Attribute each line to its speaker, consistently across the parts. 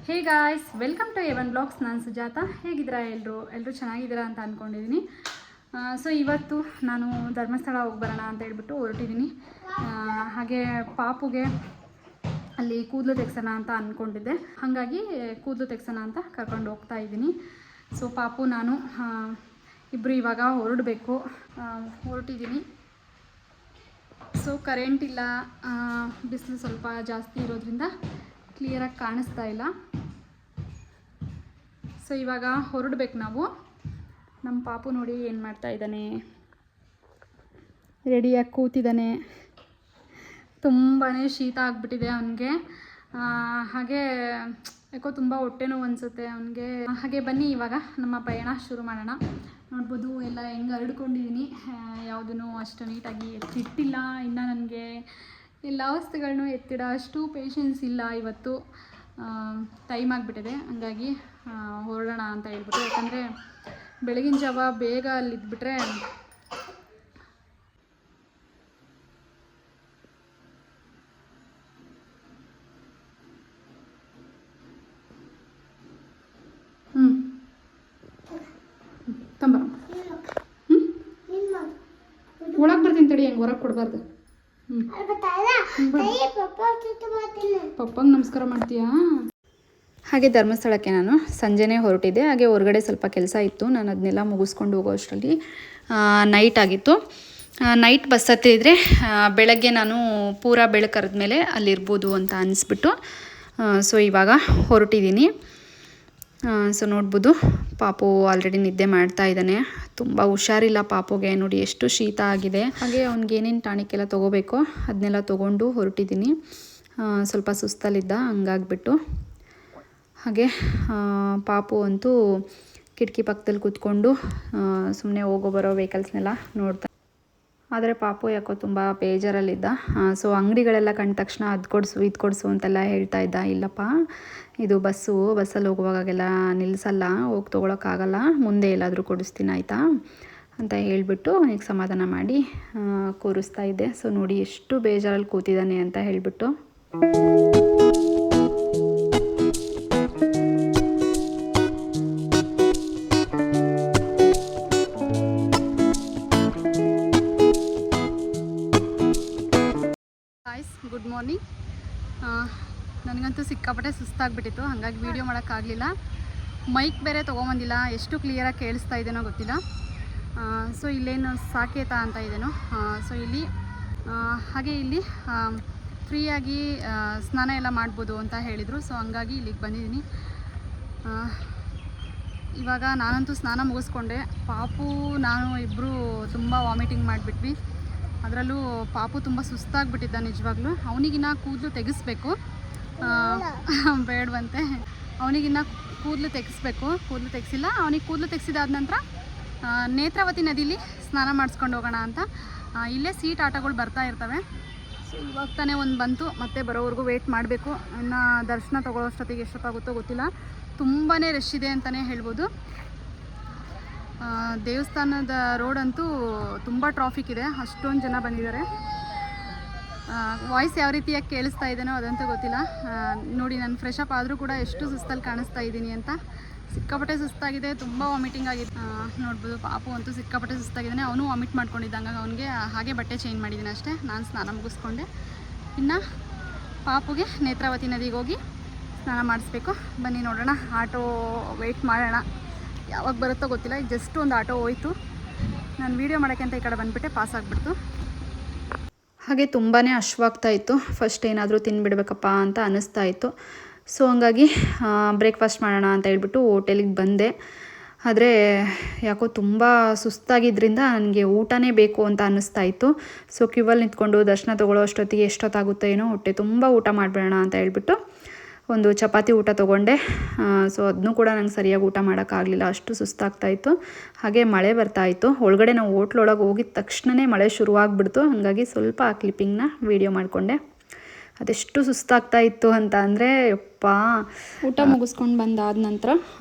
Speaker 1: Hey guys, welcome to Evan blogs. ನಾನು ಸುಜಾತ. ಹೇಗಿದ್ದೀರಾ ಎಲ್ಲರೂ ಚೆನ್ನಾಗಿದ್ದೀರಾ ಅಂತ ಅಂದ್ಕೊಂಡಿದ್ದೀನಿ. ಸೊ ಇವತ್ತು ನಾನು ಧರ್ಮಸ್ಥಳ ಹೋಗಿ ಬರೋಣ ಅಂತ ಹೇಳ್ಬಿಟ್ಟು ಹೊರಟಿದ್ದೀನಿ. ಹಾಗೆ ಪಾಪುಗೆ ಅಲ್ಲಿ ಕೂದಲು ತೆಗ್ಸೋಣ ಅಂತ ಅಂದ್ಕೊಂಡಿದ್ದೆ. ಹಾಗಾಗಿ ಕೂದಲು ತೆಗ್ಸೋಣ ಅಂತ ಕರ್ಕೊಂಡು ಹೋಗ್ತಾ ಇದ್ದೀನಿ. ಸೊ ಪಾಪು ನಾನು ಇಬ್ಬರು ಇವಾಗ ಹೊರಟಿದ್ದೀನಿ. ಸೊ ಕರೆಂಟ್ ಇಲ್ಲ, ಬಿಸಿಲು ಸ್ವಲ್ಪ ಜಾಸ್ತಿ ಇರೋದ್ರಿಂದ ಕ್ಲಿಯರಾಗಿ ಕಾಣಿಸ್ತಾ ಇಲ್ಲ. ಸೊ ಇವಾಗ ಹೊರಡ್ಬೇಕು ನಾವು. ನಮ್ಮ ಪಾಪು ನೋಡಿ ಏನು ಮಾಡ್ತಾ ಇದ್ದಾನೆ, ರೆಡಿಯಾಗಿ ಕೂತಿದ್ದಾನೆ. ತುಂಬಾ ಶೀತ ಆಗಿಬಿಟ್ಟಿದೆ ಅವನಿಗೆ. ಹಾಗೆ ಯಾಕೋ ತುಂಬ ಹೊಟ್ಟೆ ನೋವು ಅನಿಸುತ್ತೆ ಅವನಿಗೆ. ಹಾಗೆ ಬನ್ನಿ ಇವಾಗ ನಮ್ಮ ಪಯಣ ಶುರು ಮಾಡೋಣ. ನೋಡ್ಬೋದು ಎಲ್ಲ ಹೆಂಗೆ ಹರಡ್ಕೊಂಡಿದ್ದೀನಿ. ಯಾವುದೂ ಅಷ್ಟು ನೀಟಾಗಿ ಎತ್ತಿಟ್ಟಿಲ್ಲ ಇನ್ನು. ನನಗೆ ಎಲ್ಲ ವಸ್ತುಗಳನ್ನೂ ಎತ್ತಿಡೋ ಅಷ್ಟು ಪೇಷನ್ಸ್ ಇಲ್ಲ. ಇವತ್ತು ಟೈಮ್ ಆಗಿಬಿಟ್ಟಿದೆ, ಹಂಗಾಗಿ ಹೊರಡೋಣ ಅಂತ ಹೇಳ್ಬಿಟ್ಟು. ಯಾಕಂದರೆ ಬೆಳಗಿನ ಜಾವ ಬೇಗ ಅಲ್ಲಿದ್ಬಿಟ್ರೆ ತಂಬರ ಒಳಗೆ ಬರ್ತೀನಿ ತಡಿ. ಹೆಂಗೆ ಹೊರಗೆ ಕೊಡಬಾರ್ದು. ಪಪ್ಪಂಗೆ ನಮಸ್ಕಾರ ಮಾಡ್ತೀಯಾ? ಹಾಗೆ ಧರ್ಮಸ್ಥಳಕ್ಕೆ ನಾನು ಸಂಜೆನೇ ಹೊರಟಿದ್ದೆ. ಹಾಗೆ ಹೊರಗಡೆ ಸ್ವಲ್ಪ ಕೆಲಸ ಇತ್ತು, ನಾನು ಅದನ್ನೆಲ್ಲ ಮುಗಿಸ್ಕೊಂಡು ಹೋಗೋ ಅಷ್ಟರಲ್ಲಿ ನೈಟ್ ಆಗಿತ್ತು. ನೈಟ್ ಬಸ್ ಹತ್ತಿದ್ರೆ ಬೆಳಗ್ಗೆ ನಾನು ಪೂರಾ ಬೆಳಕರಿದ ಮೇಲೆ ಅಲ್ಲಿರ್ಬೋದು ಅಂತ ಅನಿಸ್ಬಿಟ್ಟು ಸೊ ಇವಾಗ ಹೊರಟಿದ್ದೀನಿ. ಸೊ ನೋಡ್ಬೋದು ಪಾಪು ಆಲ್ರೆಡಿ ನಿದ್ದೆ ಮಾಡ್ತಾ ಇದ್ದಾನೆ. ತುಂಬ ಹುಷಾರಿಲ್ಲ ಪಾಪುಗೆ, ನೋಡಿ ಎಷ್ಟು ಶೀತ ಆಗಿದೆ. ಹಾಗೆ ಅವ್ನಿಗೆ ಏನೇನು ಟಾನಿಕ್ ಎಲ್ಲ ತೊಗೋಬೇಕೋ ಅದನ್ನೆಲ್ಲ ತೊಗೊಂಡು ಹೊರಟಿದ್ದೀನಿ. ಸ್ವಲ್ಪ ಸುಸ್ತಲ್ಲಿದ್ದ, ಹಂಗಾಗ್ಬಿಟ್ಟು. ಹಾಗೆ ಪಾಪು ಅಂತೂ ಕಿಟಕಿ ಪಕ್ಕದಲ್ಲಿ ಕೂತ್ಕೊಂಡು ಸುಮ್ಮನೆ ಹೋಗೋ ಬರೋ ವೆಹಿಕಲ್ಸ್ನೆಲ್ಲ ನೋಡ್ತಾ. ಆದರೆ ಪಾಪು ಯಾಕೋ ತುಂಬ ಬೇಜಾರಲ್ಲಿದ್ದ. ಸೊ ಅಂಗಡಿಗಳೆಲ್ಲ ಕಂಡ ತಕ್ಷಣ ಅದು ಕೊಡಿಸು ಇದು ಕೊಡಿಸು ಅಂತೆಲ್ಲ ಹೇಳ್ತಾ ಇದ್ದ. ಇಲ್ಲಪ್ಪ, ಇದು ಬಸ್ಸಲ್ಲಿ ಹೋಗುವಾಗೆಲ್ಲ ನಿಲ್ಲಿಸಲ್ಲ, ಹೋಗಿ ತೊಗೊಳಕ್ಕಾಗಲ್ಲ, ಮುಂದೆ ಎಲ್ಲಾದರೂ ಕೊಡಿಸ್ತೀನಿ ಆಯಿತಾ ಅಂತ ಹೇಳಿಬಿಟ್ಟು ಅವನಿಗೆ ಸಮಾಧಾನ ಮಾಡಿ ಕೂರಿಸ್ತಾ ಇದ್ದೆ. ಸೊ ನೋಡಿ ಎಷ್ಟು ಬೇಜಾರಲ್ಲಿ ಕೂತಿದ್ದಾನೆ ಅಂತ ಹೇಳಿಬಿಟ್ಟು. Good morning. ನನಗಂತೂ ಸಿಕ್ಕಾಪಟ್ಟೆ ಸುಸ್ತಾಗ್ಬಿಟ್ಟಿತ್ತು, ಹಾಗಾಗಿ ವೀಡಿಯೋ ಮಾಡೋಕ್ಕಾಗಲಿಲ್ಲ. ಮೈಕ್ ಬೇರೆ ತೊಗೊಂಬಂದಿಲ್ಲ, ಎಷ್ಟು ಕ್ಲಿಯರಾಗಿ ಕೇಳಿಸ್ತಾ ಇದ್ದೇನೋ ಗೊತ್ತಿಲ್ಲ. ಸೊ ಇಲ್ಲೇನು ಸಾಕೇತ ಅಂತ ಇದೇನೋ. ಸೊ ಇಲ್ಲಿ ಹಾಗೆ ಇಲ್ಲಿ ಫ್ರೀಯಾಗಿ ಸ್ನಾನ ಎಲ್ಲ ಮಾಡ್ಬೋದು ಅಂತ ಹೇಳಿದರು. ಸೊ ಹಂಗಾಗಿ ಇಲ್ಲಿಗೆ ಬಂದಿದ್ದೀನಿ. ಇವಾಗ ನಾನಂತೂ ಸ್ನಾನ ಮುಗಿಸ್ಕೊಂಡೆ. ಪಾಪು ನಾನು ಇಬ್ಬರು ತುಂಬ ವಾಮಿಟಿಂಗ್ ಮಾಡಿಬಿಟ್ವಿ. ಅದರಲ್ಲೂ ಪಾಪು ತುಂಬ ಸುಸ್ತಾಗ್ಬಿಟ್ಟಿದ್ದ ನಿಜವಾಗ್ಲೂ. ಅವನಿಗಿನ್ನ ಕೂದಲು ತೆಗೆಸ್ಬೇಕು, ಬೇಡವಂತೆ. ಅವನಿಗಿನ್ನ ಕೂದಲು ತೆಗೆಸಿಲ್ಲ. ಅವನಿಗೆ ಕೂದಲು ತೆಗೆಸಿದಾದ ನಂತರ ನೇತ್ರಾವತಿ ನದಿಲಿ ಸ್ನಾನ ಮಾಡಿಸ್ಕೊಂಡು ಹೋಗೋಣ ಅಂತ. ಇಲ್ಲೇ ಸೀಟ್ ಆಟೋಗಳು ಬರ್ತಾ ಇರ್ತವೆ. ಸೊ ಇವಾಗ ತಾನೇ ಒಂದು ಬಂತು, ಮತ್ತೆ ಬರೋವರೆಗೂ ವೆಯ್ಟ್ ಮಾಡಬೇಕು. ಇನ್ನು ದರ್ಶನ ತೊಗೊಳ್ಳೋಷ್ಟೊತ್ತಿಗೆ ಎಷ್ಟೊತ್ತಾಗುತ್ತೋ ಗೊತ್ತಿಲ್ಲ. ತುಂಬಾ ರಶ್ ಇದೆ ಅಂತಲೇ ಹೇಳ್ಬೋದು. ದೇವಸ್ಥಾನದ ರೋಡಂತೂ ತುಂಬ ಟ್ರಾಫಿಕ್ ಇದೆ, ಅಷ್ಟೊಂದು ಜನ ಬಂದಿದ್ದಾರೆ. ವಾಯ್ಸ್ ಯಾವ ರೀತಿಯಾಗಿ ಕೇಳಿಸ್ತಾ ಇದ್ದೇನೋ ಅದಂತೂ ಗೊತ್ತಿಲ್ಲ. ನೋಡಿ, ನಾನು ಫ್ರೆಶ್ ಅಪ್ ಆದರೂ ಕೂಡ ಎಷ್ಟು ಸುಸ್ತಲ್ಲಿ ಕಾಣಿಸ್ತಾ ಇದ್ದೀನಿ ಅಂತ. ಸಿಕ್ಕಾಪಟ್ಟೆ ಸುಸ್ತಾಗಿದೆ, ತುಂಬ ವಾಮಿಟಿಂಗ್ ಆಗಿದೆ. ನೋಡ್ಬೋದು ಪಾಪು ಅಂತೂ ಸಿಕ್ಕಾಪಟ್ಟೆ ಸುಸ್ತಾಗಿದ್ದಾನೆ. ಅವನು ವಾಮಿಟ್ ಮಾಡ್ಕೊಂಡಿದ್ದಂಗೆ ಅವನಿಗೆ ಹಾಗೆ ಬಟ್ಟೆ ಚೇಂಜ್ ಮಾಡಿದ್ದೀನಿ ಅಷ್ಟೇ. ನಾನು ಸ್ನಾನ ಮುಗಿಸ್ಕೊಂಡೆ. ಇನ್ನು ಪಾಪುಗೆ ನೇತ್ರಾವತಿ ನದಿಗೆ ಹೋಗಿ ಸ್ನಾನ ಮಾಡಿಸ್ಬೇಕು. ಬನ್ನಿ ನೋಡೋಣ, ಆಟೋ ವೆಯ್ಟ್ ಮಾಡೋಣ. ಯಾವಾಗ ಬರುತ್ತೋ ಗೊತ್ತಿಲ್ಲ. ಈಗ ಜಸ್ಟ್ ಒಂದು ಆಟೋ ಹೋಯ್ತು. ನಾನು ವೀಡಿಯೋ ಮಾಡೋಕ್ಕೆ ಅಂತ ಈ ಕಡೆ ಬಂದುಬಿಟ್ಟೆ, ಪಾಸ್ ಆಗಿಬಿಡ್ತು. ಹಾಗೆ ತುಂಬಾ ಹಶ್ವಾಗ್ತಾ ಇತ್ತು. ಫಸ್ಟ್ ಏನಾದರೂ ತಿನ್ಬಿಡ್ಬೇಕಪ್ಪ ಅಂತ ಅನ್ನಿಸ್ತಾ ಇತ್ತು. ಸೊ ಹಂಗಾಗಿ ಬ್ರೇಕ್ಫಾಸ್ಟ್ ಮಾಡೋಣ ಅಂತ ಹೇಳ್ಬಿಟ್ಟು ಹೋಟೆಲಿಗೆ ಬಂದೆ. ಆದರೆ ಯಾಕೋ ತುಂಬ ಸುಸ್ತಾಗಿದ್ದರಿಂದ ನನಗೆ ಊಟನೇ ಬೇಕು ಅಂತ ಅನ್ನಿಸ್ತಾ ಇತ್ತು. ಸೊ ಕ್ಯೂವಲ್ಲಿ ನಿಂತ್ಕೊಂಡು ದರ್ಶನ ತೊಗೊಳ್ಳೋ ಅಷ್ಟೊತ್ತಿಗೆ ಎಷ್ಟೊತ್ತಾಗುತ್ತೋ ಏನೋ, ಹೊಟ್ಟೆ ತುಂಬ ಊಟ ಮಾಡಿಬಿಡೋಣ ಅಂತ ಹೇಳ್ಬಿಟ್ಟು ಒಂದು ಚಪಾತಿ ಊಟ ತೊಗೊಂಡೆ. ಸೊ ಅದನ್ನೂ ಕೂಡ ನಂಗೆ ಸರಿಯಾಗಿ ಊಟ ಮಾಡೋಕ್ಕಾಗಲಿಲ್ಲ, ಅಷ್ಟು ಸುಸ್ತಾಗ್ತಾಯಿತ್ತು. ಹಾಗೆ ಮಳೆ ಬರ್ತಾಯಿತ್ತು. ಒಳಗಡೆ ನಾವು ಹೋಟ್ಲೊಳಗೆ ಹೋಗಿದ ತಕ್ಷಣವೇ ಮಳೆ ಶುರುವಾಗ್ಬಿಡ್ತು. ಹಾಗಾಗಿ ಸ್ವಲ್ಪ ಆ ಕ್ಲಿಪ್ಪಿಂಗ್ನ ವೀಡಿಯೋ ಮಾಡಿಕೊಂಡೆ. ಅದೆಷ್ಟು ಸುಸ್ತಾಗ್ತಾಯಿತ್ತು ಅಂತ ಅಂದರೆ ಯಪ್ಪ. ಊಟ ಮುಗಿಸ್ಕೊಂಡು ಬಂದಾದ ನಂತರ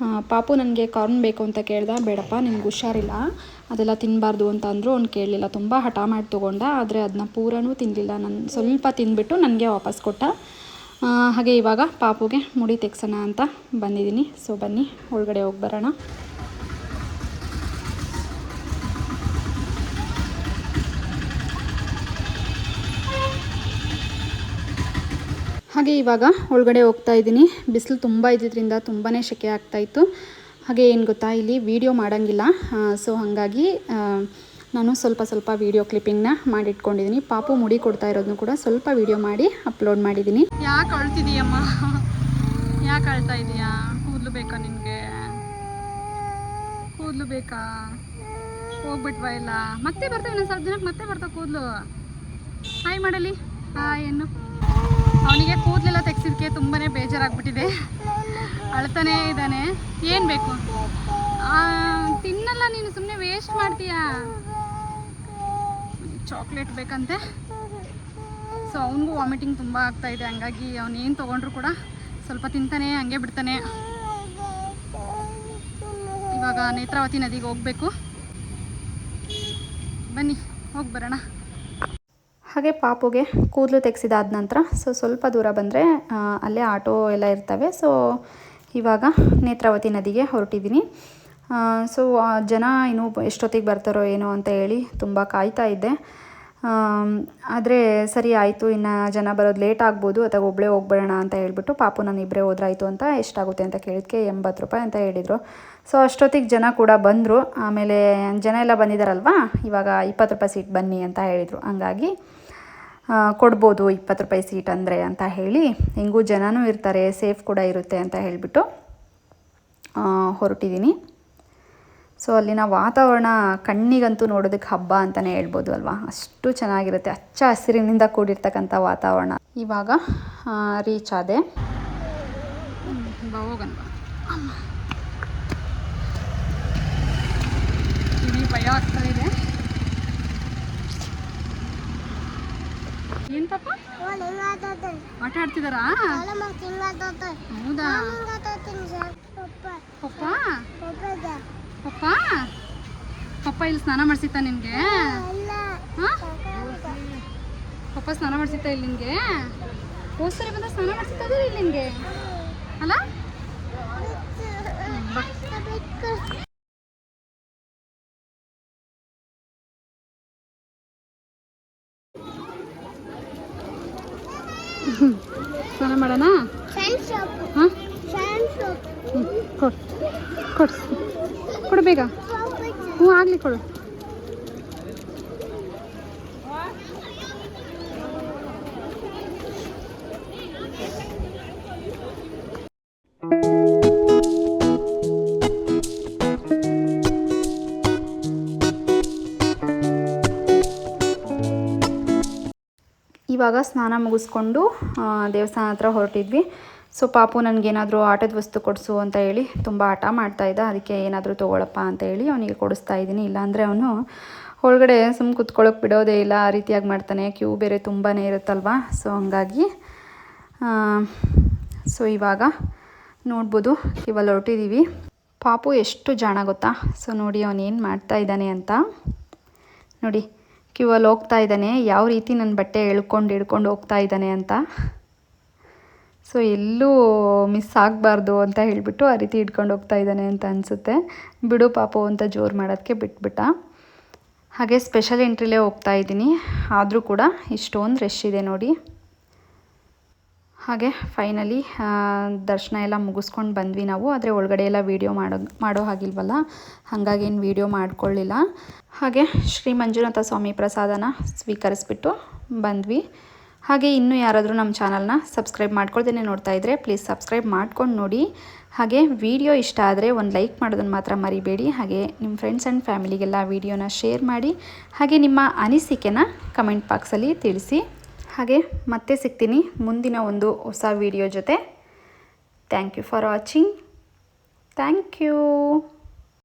Speaker 1: ಪಾಪು ನನಗೆ ಕಾರ್ನ್ ಬೇಕು ಅಂತ ಕೇಳ್ದ. ಬೇಡಪ್ಪ, ನಿಮ್ಗೆ ಹುಷಾರಿಲ್ಲ, ಅದೆಲ್ಲ ತಿನ್ನಬಾರ್ದು ಅಂತ ಅಂದರು. ಅವ್ನು ಕೇಳಲಿಲ್ಲ, ತುಂಬ ಹಠ ಮಾಡಿ ತೊಗೊಂಡ. ಆದರೆ ಅದನ್ನ ಪೂರನೂ ತಿನ್ನಲಿಲ್ಲ. ನಾನು ಸ್ವಲ್ಪ ತಿಂದ್ಬಿಟ್ಟು ನನಗೆ ವಾಪಸ್ ಕೊಟ್ಟ. ಹಾಗೆ ಇವಾಗ ಪಾಪುಗೆ ಮುಡಿ ತೆಗ್ಸೋಣ ಅಂತ ಬಂದಿದ್ದೀನಿ. ಸೊ ಬನ್ನಿ ಒಳಗಡೆ ಹೋಗಿ ಬರೋಣ. ಹಾಗೆ ಇವಾಗ ಒಳಗಡೆ ಹೋಗ್ತಾ ಇದ್ದೀನಿ. ಬಿಸಿಲು ತುಂಬ ಇದ್ದಿದ್ದರಿಂದ ತುಂಬಾ ಸೆಕೆ ಆಗ್ತಾಯಿತ್ತು. ಹಾಗೆ ಏನು ಗೊತ್ತಾ, ಇಲ್ಲಿ ವಿಡಿಯೋ ಮಾಡೋಂಗಿಲ್ಲ. ಸೊ ಹಾಗಾಗಿ ನಾನು ಸ್ವಲ್ಪ ವೀಡಿಯೋ ಕ್ಲಿಪ್ಪಿಂಗ್ನ ಮಾಡಿಟ್ಕೊಂಡಿದ್ದೀನಿ. ಪಾಪು ಮುಡಿ ಕೊಡ್ತಾ ಇರೋದನ್ನು ಕೂಡ ಸ್ವಲ್ಪ ವೀಡಿಯೋ ಮಾಡಿ ಅಪ್ಲೋಡ್ ಮಾಡಿದ್ದೀನಿ. ಯಾಕೆ ಅಳ್ತಿದೀಯಮ್ಮ? ಯಾಕೆ ಅಳ್ತಾ ಇದೀಯಾ? ಕೂದಲು ಬೇಕಾ ನಿನಗೆ? ಕೂದಲು ಬೇಕಾ? ಹೋಗ್ಬಿಟ್ವಾ ಇಲ್ಲ? ಮತ್ತೆ ಬರ್ತವೆ, ನಾನು ಸ್ವಲ್ಪ ದಿನಕ್ಕೆ ಮತ್ತೆ ಬರ್ತಾವೆ ಕೂದಲು. ಹಾಯ್ ಮಾಡಲಿ. ಹಾಯ್ ಏನು? ಅವನಿಗೆ ಕೂದಲೆಲ್ಲ ತೆಗ್ಸಿದಕ್ಕೆ ತುಂಬಾ ಬೇಜಾರಾಗ್ಬಿಟ್ಟಿದೆ. ಅಳ್ತಾನೇ ಇದ್ದಾನೆ. ಏನು ಬೇಕು? ತಿನ್ನಲ್ಲ ನೀನು, ಸುಮ್ಮನೆ ವೇಸ್ಟ್ ಮಾಡ್ತೀಯಾ. ಚಾಕ್ಲೇಟ್ ಬೇಕಂತೆ. ಸೊ ಅವನಿಗೂ ವಾಮಿಟಿಂಗ್ ತುಂಬ ಆಗ್ತಾಯಿದೆ. ಹಂಗಾಗಿ ಅವನೇನು ತೊಗೊಂಡ್ರು ಕೂಡ ಸ್ವಲ್ಪ ತಿಂತಾನೆ, ಹಂಗೆ ಬಿಡ್ತಾನೆ. ಇವಾಗ ನೇತ್ರಾವತಿ ನದಿಗೆ ಹೋಗಬೇಕು. ಬನ್ನಿ ಹೋಗಿ ಬರೋಣ. ಹಾಗೆ ಪಾಪುಗೆ ಕೂದಲು ತೆಗೆಸಿದಾದ ನಂತರ ಸ್ವಲ್ಪ ದೂರ ಬಂದರೆ ಅಲ್ಲೇ ಆಟೋ ಎಲ್ಲ ಇರ್ತವೆ. ಸೊ ಇವಾಗ ನೇತ್ರಾವತಿ ನದಿಗೆ ಹೊರಟಿದ್ದೀನಿ. ಸೊ ಜನ ಇನ್ನೂ ಎಷ್ಟೊತ್ತಿಗೆ ಬರ್ತಾರೋ ಏನೋ ಅಂತ ಹೇಳಿ ತುಂಬ ಕಾಯ್ತಾ ಇದ್ದೆ. ಆದರೆ ಸರಿ ಆಯಿತು, ಇನ್ನು ಜನ ಬರೋದು ಲೇಟ್ ಆಗ್ಬೋದು ಅಥವಾ ಒಬ್ಬಳೇ ಹೋಗ್ಬೇಡೋಣ ಅಂತ ಹೇಳ್ಬಿಟ್ಟು ಪಾಪು ನಾನು ಇಬ್ಬರೇ ಹೋದ್ರಾಯ್ತು ಅಂತ ಎಷ್ಟಾಗುತ್ತೆ ಅಂತ ಕೇಳಿದ್ಕೆ 80 ರೂಪಾಯಿ ಅಂತ ಹೇಳಿದರು. ಸೊ ಅಷ್ಟೊತ್ತಿಗೆ ಜನ ಕೂಡ ಬಂದರು. ಆಮೇಲೆ ಜನ ಎಲ್ಲ ಬಂದಿದ್ದಾರಲ್ವ, ಇವಾಗ 20 ರೂಪಾಯಿ ಸೀಟ್ ಬನ್ನಿ ಅಂತ ಹೇಳಿದರು. ಹಂಗಾಗಿ ಕೊಡ್ಬೋದು 20 ರೂಪಾಯಿ ಸೀಟ್ ಅಂದರೆ ಅಂತ ಹೇಳಿ, ಹೆಂಗೂ ಜನನೂ ಇರ್ತಾರೆ, ಸೇಫ್ ಕೂಡ ಇರುತ್ತೆ ಅಂತ ಹೇಳಿಬಿಟ್ಟು ಹೊರಟಿದ್ದೀನಿ. ಸೊ ಅಲ್ಲಿನ ವಾತಾವರಣ ಕಣ್ಣಿಗಂತೂ ನೋಡೋದಕ್ಕೆ ಹಬ್ಬ ಅಂತಲೇ ಹೇಳ್ಬೋದು ಅಲ್ವಾ, ಅಷ್ಟು ಚೆನ್ನಾಗಿರುತ್ತೆ. ಹಚ್ಚ ಹಸಿರಿನಿಂದ ಕೂಡಿರ್ತಕ್ಕಂಥ ವಾತಾವರಣ. ಇವಾಗ ರೀಚ್ ಆದೆ. ಹೋಗೋಣ. ಭಯ ಆಗ್ತಾ ಇದೆ. ಏನು ಪಾಪ ಆಟ ಆಡ್ತಿದ್ದಾರಾ? ಹೌದಾ? ಪಪ್ಪ ಪಪ್ಪ ಪಪ್ಪ ಇಲ್ಲಿ ಸ್ನಾನ ಮಾಡಿಸಿತ್ತ ನಿನಗೆ? ಪಪ್ಪ ಸ್ನಾನ ಮಾಡಿಸಿತ್ತ ಇಲ್ಲಿ ನಿನಗೆ? ಹೋದ ಸರಿ ಬಂದ ಸ್ನಾನ ಮಾಡಿಸಿತ್ತ ಇಲ್ಲಿ ನಿನಗೆ ಅಲ್ಲ? ಸ್ನಾನ ಮಾಡೋಣ? ಹಾಂ ಕೊಡು ಬೇಗ. ಹ್ಞೂ ಆಗಲಿ ಕೊಡು. ಇವಾಗ ಸ್ನಾನ ಮುಗಿಸ್ಕೊಂಡು ದೇವಸ್ಥಾನ ಹತ್ರ ಹೊರಟಿದ್ವಿ. ಸೊ ಪಾಪು ನನಗೇನಾದರೂ ಆಟದ ವಸ್ತು ಕೊಡಿಸು ಅಂತ ಹೇಳಿ ತುಂಬ ಹಠ ಮಾಡ್ತಾಯಿದ್ದ. ಅದಕ್ಕೆ ಏನಾದರೂ ತೊಗೊಳಪ್ಪ ಅಂತ ಹೇಳಿ ಅವನಿಗೆ ಕೊಡಿಸ್ತಾ ಇದ್ದೀನಿ. ಇಲ್ಲಾಂದರೆ ಅವನು ಒಳಗಡೆ ಸುಮ್ಮನೆ ಕುತ್ಕೊಳ್ಳೋಕೆ ಬಿಡೋದೇ ಇಲ್ಲ, ಆ ರೀತಿಯಾಗಿ ಮಾಡ್ತಾನೆ. ಕ್ಯೂ ಬೇರೆ ತುಂಬಾ ಇರುತ್ತಲ್ವ. ಸೊ ಹಂಗಾಗಿ ಸೊ ಇವಾಗ ನೋಡ್ಬೋದು ಇವಾಗ ಹೊರಟಿದ್ದೀವಿ. ಪಾಪು ಎಷ್ಟು ಜಾಣ ಗೊತ್ತಾ? ಸೊ ನೋಡಿ ಅವನೇನು ಮಾಡ್ತಾ ಇದ್ದಾನೆ ಅಂತ ನೋಡಿ. ಕ್ಯೂವಲ್ಲಿ ಹೋಗ್ತಾ ಇದ್ದಾನೆ, ಯಾವ ರೀತಿ ನನ್ನ ಬಟ್ಟೆ ಹಿಡ್ಕೊಂಡು ಹೋಗ್ತಾ ಇದ್ದಾನೆ ಅಂತ. ಸೊ ಎಲ್ಲೂ ಮಿಸ್ ಆಗಬಾರ್ದು ಅಂತ ಹೇಳಿಬಿಟ್ಟು ಆ ರೀತಿ ಹಿಡ್ಕೊಂಡು ಹೋಗ್ತಾ ಇದ್ದಾನೆ ಅಂತ ಅನಿಸುತ್ತೆ. ಬಿಡು ಪಾಪು ಅಂತ ಜೋರು ಮಾಡೋದಕ್ಕೆ ಬಿಟ್ಬಿಟ್ಟ. ಹಾಗೆ ಸ್ಪೆಷಲ್ ಎಂಟ್ರಿಲೇ ಹೋಗ್ತಾ ಇದ್ದೀನಿ, ಆದರೂ ಕೂಡ ಇಷ್ಟೊಂದು ರಶ್ ಇದೆ ನೋಡಿ. ಹಾಗೆ ಫೈನಲಿ ದರ್ಶನ ಎಲ್ಲ ಮುಗಿಸ್ಕೊಂಡು ಬಂದ್ವಿ ನಾವು. ಆದರೆ ಒಳಗಡೆ ಎಲ್ಲ ವೀಡಿಯೋ ಮಾಡೋ ಹಾಗಿಲ್ವಲ್ಲ, ಹಾಗಾಗಿ ಏನು ವೀಡಿಯೋ ಮಾಡ್ಕೊಳ್ಳಿಲ್ಲ. ಹಾಗೆ ಶ್ರೀ ಮಂಜುನಾಥ ಸ್ವಾಮಿ ಪ್ರಸಾದನ ಸ್ವೀಕರಿಸ್ಬಿಟ್ಟು ಬಂದ್ವಿ. ಹಾಗೆ ಇನ್ನೂ ಯಾರಾದರೂ ನಮ್ಮ ಚಾನಲ್ನ ಸಬ್ಸ್ಕ್ರೈಬ್ ಮಾಡ್ಕೊಳ್ದೇನೆ ನೋಡ್ತಾ ಇದ್ದರೆ ಪ್ಲೀಸ್ ಸಬ್ಸ್ಕ್ರೈಬ್ ಮಾಡ್ಕೊಂಡು ನೋಡಿ. ಹಾಗೆ ವಿಡಿಯೋ ಇಷ್ಟ ಆದರೆ ಒಂದು ಲೈಕ್ ಮಾಡೋದನ್ನು ಮಾತ್ರ ಮರಿಬೇಡಿ. ಹಾಗೆ ನಿಮ್ಮ ಫ್ರೆಂಡ್ಸ್ ಆ್ಯಂಡ್ ಫ್ಯಾಮಿಲಿಗೆಲ್ಲ ವಿಡಿಯೋನ ಶೇರ್ ಮಾಡಿ. ಹಾಗೆ ನಿಮ್ಮ ಅನಿಸಿಕೆನ ಕಮೆಂಟ್ ಬಾಕ್ಸಲ್ಲಿ ತಿಳಿಸಿ. ಹಾಗೆ ಮತ್ತೆ ಸಿಗ್ತೀನಿ ಮುಂದಿನ ಒಂದು ಹೊಸ ವಿಡಿಯೋ ಜೊತೆ. Thank you for watching. Thank you.